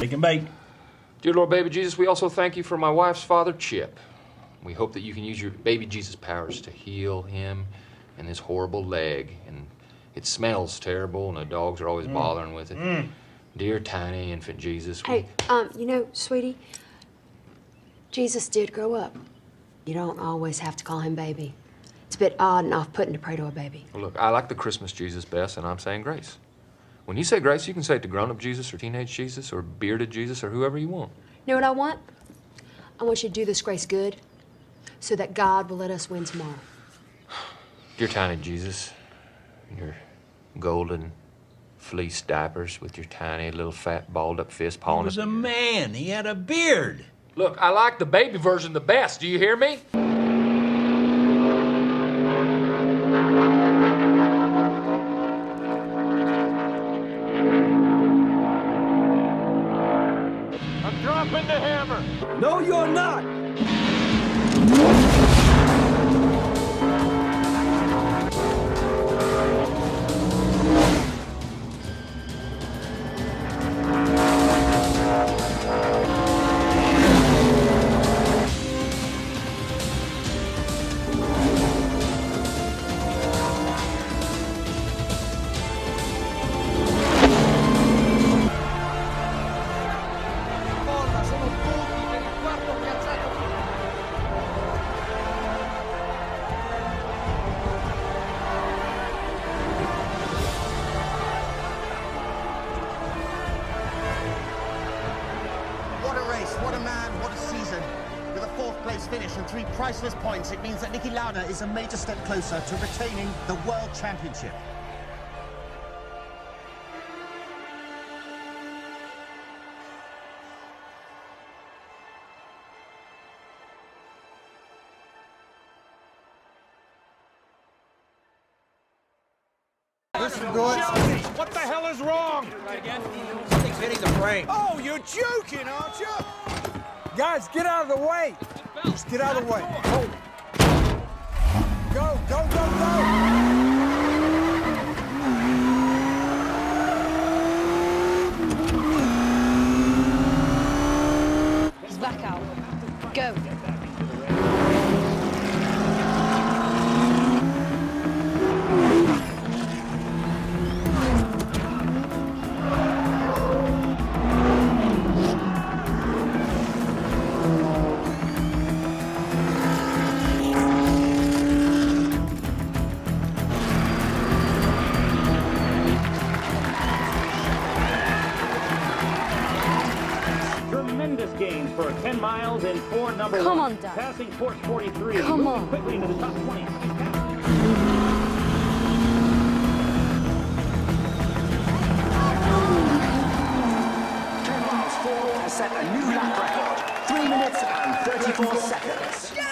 Shake and bake. Dear Lord Baby Jesus, we also thank you for my wife's father, Chip. We hope that you can use your baby Jesus powers to heal him and his horrible leg. And it smells terrible, and the dogs are always bothering with it. Dear tiny infant Jesus. Hey, you know, sweetie, Jesus did grow up. You don't always have to call him baby. It's a bit odd and off-putting to pray to a baby. Well, look, I like the Christmas Jesus best, and I'm saying grace. When you say grace, you can say it to grown-up Jesus or teenage Jesus or bearded Jesus or whoever you want. You know what I want? I want you to do this grace good so that God will let us win tomorrow. Dear tiny Jesus, your golden fleece diapers with your tiny little fat balled-up fist He pawing was at a man. He had a beard. Look, I like the baby version the best. Do you hear me? I'm dropping the hammer. No, you're not! What a race, what a man, what a season. With a fourth-place finish and 3 priceless points, it means that Niki Lauda is a major step closer to retaining the World Championship. What the hell is wrong? He's hitting the brake. Oh, you're joking, aren't you? Guys, get out of the way. Just get out of the way. Oh. Go, go, go, go. He's back out. Go. Tremendous gains for 10 miles in 4 number Come 1. on, Doug. Passing Porsche 43. Come moving on. quickly into the top 20. Has set a new lap record, 3 minutes and 34 seconds.